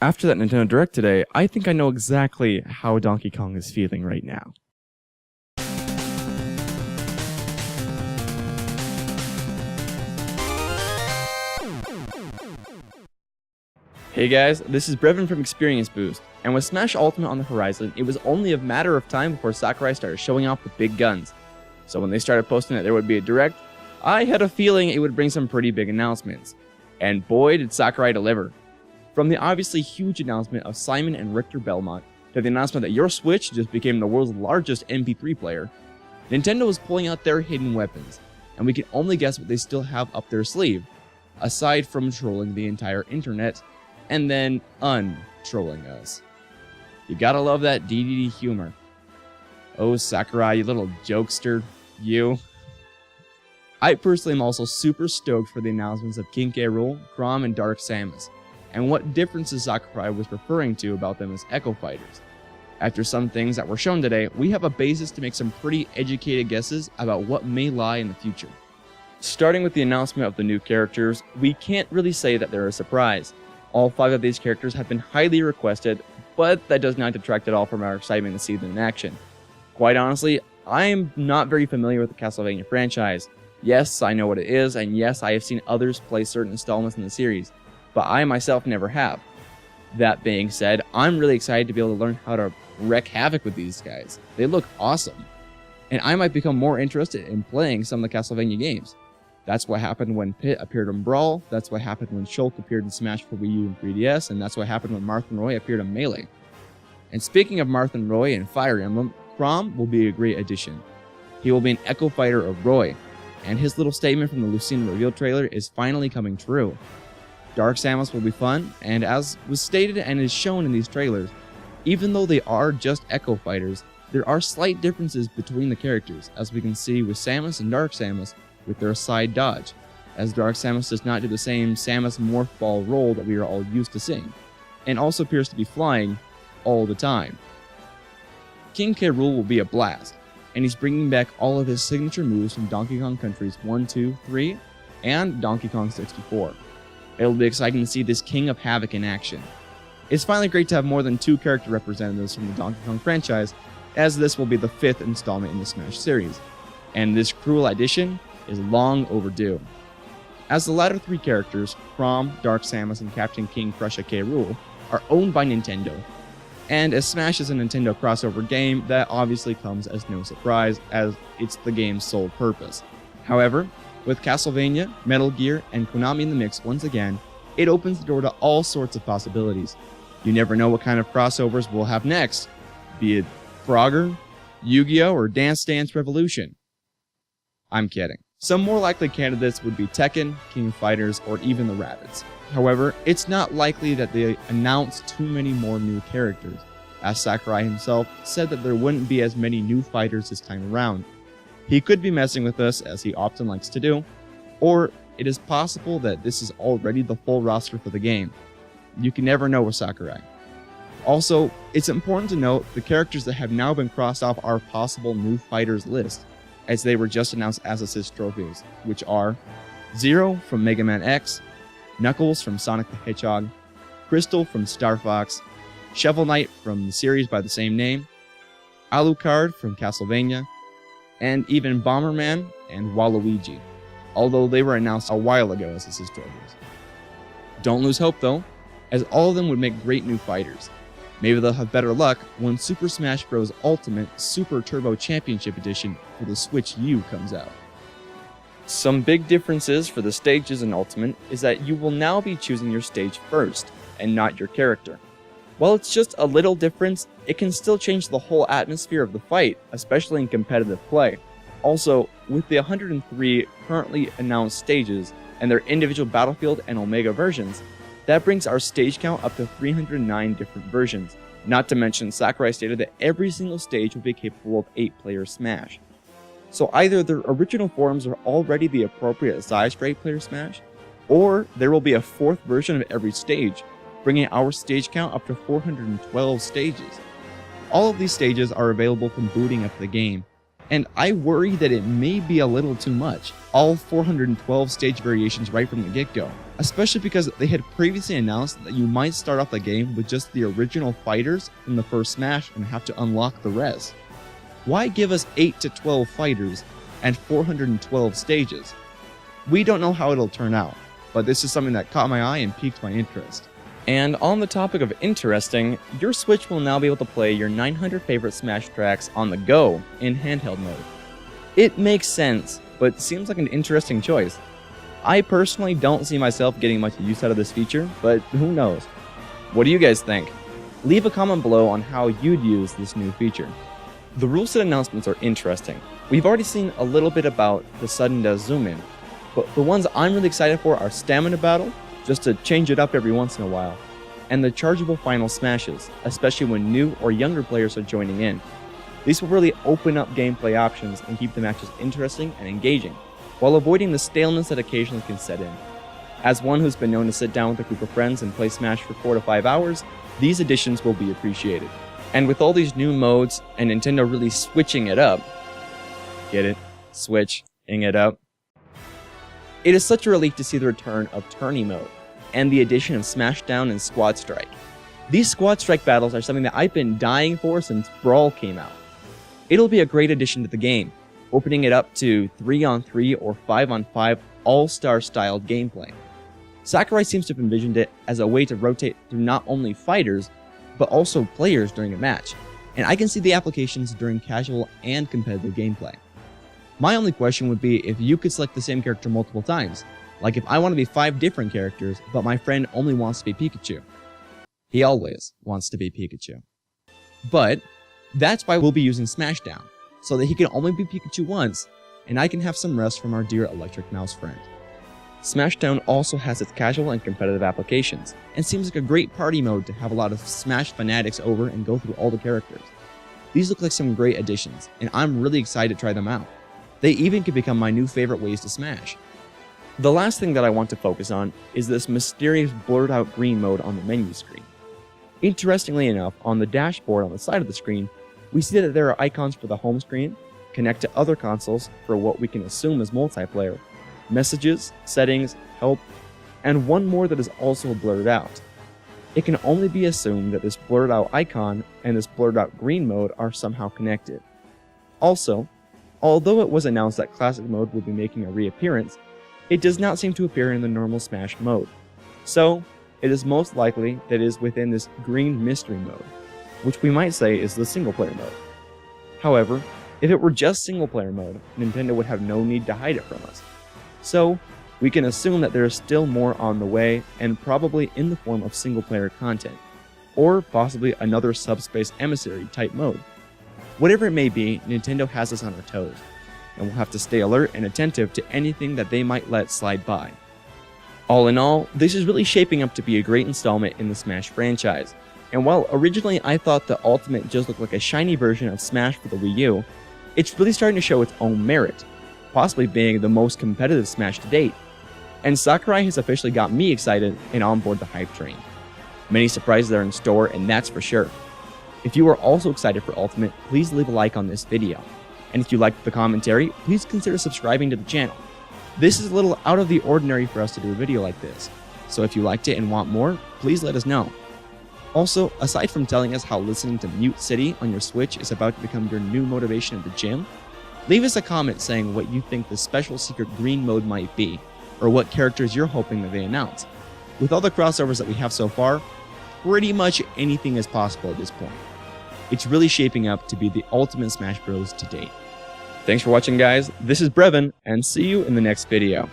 After that Nintendo Direct today, I think I know exactly how Donkey Kong is feeling right now. Hey guys, this is Brevin from Experience Boost, and with Smash Ultimate on the horizon, it was only a matter of time before Sakurai started showing off the big guns. So when they started posting that there would be a Direct, I had a feeling it would bring some pretty big announcements. And boy did Sakurai deliver. From the obviously huge announcement of Simon and Richter Belmont, to the announcement that your Switch just became the world's largest MP3 player, Nintendo is pulling out their hidden weapons, and we can only guess what they still have up their sleeve, aside from trolling the entire internet, and then un-trolling us. You gotta love that DDD humor. Oh, Sakurai, you little jokester, you. I personally am also super stoked for the announcements of King K. Rool, Chrom, and Dark Samus, and what differences Sakurai was referring to about them as Echo Fighters. After some things that were shown today, we have a basis to make some pretty educated guesses about what may lie in the future. Starting with the announcement of the new characters, we can't really say that they're a surprise. All 5 of these characters have been highly requested, but that does not detract at all from our excitement to see them in action. Quite honestly, I am not very familiar with the Castlevania franchise. Yes, I know what it is, and yes, I have seen others play certain installments in the series, but I myself never have. That being said, I'm really excited to be able to learn how to wreak havoc with these guys. They look awesome, and I might become more interested in playing some of the Castlevania games. That's what happened when Pit appeared in Brawl, that's what happened when Shulk appeared in Smash for Wii U and 3DS, and that's what happened when Marth and Roy appeared in Melee. And speaking of Marth and Roy and Fire Emblem, Chrom will be a great addition. He will be an Echo Fighter of Roy, and his little statement from the Lucina reveal trailer is finally coming true. Dark Samus will be fun, and as was stated and is shown in these trailers, even though they are just Echo Fighters, there are slight differences between the characters, as we can see with Samus and Dark Samus with their side dodge, as Dark Samus does not do the same Samus morph ball roll that we are all used to seeing, and also appears to be flying all the time. King K. Rool will be a blast, and he's bringing back all of his signature moves from Donkey Kong Countries 1, 2, 3, and Donkey Kong 64. It'll be exciting to see this King of Havoc in action. It's finally great to have more than 2 character representatives from the Donkey Kong franchise, as this will be the 5th installment in the Smash series, and this cruel addition is long overdue. As the latter 3 characters, Chrom, Dark Samus, and Captain King Prussia K. Rool, are owned by Nintendo, and as Smash is a Nintendo crossover game, that obviously comes as no surprise, as it's the game's sole purpose. However, with Castlevania, Metal Gear, and Konami in the mix once again, it opens the door to all sorts of possibilities. You never know what kind of crossovers we'll have next, be it Frogger, Yu-Gi-Oh!, or Dance Dance Revolution. I'm kidding. Some more likely candidates would be Tekken, King of Fighters, or even the Rabbids. However, it's not likely that they announce too many more new characters, as Sakurai himself said that there wouldn't be as many new fighters this time around. He could be messing with us, as he often likes to do, or it is possible that this is already the full roster for the game. You can never know with Sakurai. Also, it's important to note the characters that have now been crossed off our possible new fighters list, as they were just announced as assist trophies, which are Zero from Mega Man X, Knuckles from Sonic the Hedgehog, Crystal from Star Fox, Shovel Knight from the series by the same name, Alucard from Castlevania, and even Bomberman and Waluigi, although they were announced a while ago as assist trophies. Don't lose hope though, as all of them would make great new fighters. Maybe they'll have better luck when Super Smash Bros. Ultimate Super Turbo Championship Edition for the Switch U comes out. Some big differences for the stages in Ultimate is that you will now be choosing your stage first, and not your character. While it's just a little difference, it can still change the whole atmosphere of the fight, especially in competitive play. Also, with the 103 currently announced stages, and their individual Battlefield and Omega versions, that brings our stage count up to 309 different versions, not to mention Sakurai stated that every single stage will be capable of 8-player Smash. So either their original forms are already the appropriate size for 8-player Smash, or there will be a 4th version of every stage, bringing our stage count up to 412 stages. All of these stages are available from booting up the game, And I worry that it may be a little too much, all 412 stage variations right from the get-go, especially because they had previously announced that you might start off the game with just the original fighters from the first Smash and have to unlock the rest. Why give us 8 to 12 fighters and 412 stages? We don't know how it'll turn out, but this is something that caught my eye and piqued my interest. And on the topic of interesting, your Switch will now be able to play your 900 favorite Smash tracks on the go in handheld mode. It makes sense, but seems like an interesting choice. I personally don't see myself getting much use out of this feature, but who knows? What do you guys think? Leave a comment below on how you'd use this new feature. The rule set announcements are interesting. We've already seen a little bit about the sudden death zoom in, but the ones I'm really excited for are Stamina Battle, just to change it up every once in a while, and the chargeable final smashes, especially when new or younger players are joining in. These will really open up gameplay options and keep the matches interesting and engaging, while avoiding the staleness that occasionally can set in. As one who's been known to sit down with a group of friends and play Smash for 4 to 5 hours, these additions will be appreciated. And with all these new modes and Nintendo really switching it up, get it? Switching it up. It is such a relief to see the return of tourney mode and the addition of Smashdown and Squad Strike. These Squad Strike battles are something that I've been dying for since Brawl came out. It'll be a great addition to the game, opening it up to 3-on-3 or 5-on-5 all-star styled gameplay. Sakurai seems to have envisioned it as a way to rotate through not only fighters, but also players during a match, and I can see the applications during casual and competitive gameplay. My only question would be if you could select the same character multiple times, like if I want to be 5 different characters, but my friend only wants to be Pikachu. He always wants to be Pikachu. But that's why we'll be using Smashdown, so that he can only be Pikachu once, and I can have some rest from our dear Electric Mouse friend. Smashdown also has its casual and competitive applications, and seems like a great party mode to have a lot of Smash fanatics over and go through all the characters. These look like some great additions, and I'm really excited to try them out. They even could become my new favorite ways to Smash. The last thing that I want to focus on is this mysterious blurred out green mode on the menu screen. Interestingly enough, on the dashboard on the side of the screen, we see that there are icons for the home screen, connect to other consoles for what we can assume is multiplayer, messages, settings, help, and one more that is also blurred out. It can only be assumed that this blurred out icon and this blurred out green mode are somehow connected. Also, although it was announced that Classic mode will be making a reappearance, it does not seem to appear in the normal Smash mode. So, it is most likely that it is within this green mystery mode, which we might say is the single player mode. However, if it were just single player mode, Nintendo would have no need to hide it from us. So, we can assume that there is still more on the way, and probably in the form of single player content, or possibly another Subspace Emissary type mode. Whatever it may be, Nintendo has us on our toes, and we'll have to stay alert and attentive to anything that they might let slide by. All in all, this is really shaping up to be a great installment in the Smash franchise, and while originally I thought the Ultimate just looked like a shiny version of Smash for the Wii U, it's really starting to show its own merit, possibly being the most competitive Smash to date, and Sakurai has officially got me excited and on board the hype train. Many surprises are in store, and that's for sure. If you are also excited for Ultimate, please leave a like on this video. And if you liked the commentary, please consider subscribing to the channel. This is a little out of the ordinary for us to do a video like this, so if you liked it and want more, please let us know. Also, aside from telling us how listening to Mute City on your Switch is about to become your new motivation at the gym, leave us a comment saying what you think the special secret green mode might be, or what characters you're hoping that they announce. With all the crossovers that we have so far, pretty much anything is possible at this point. It's really shaping up to be the ultimate Smash Bros. To date. Thanks for watching, guys. This is Brevin, and see you in the next video.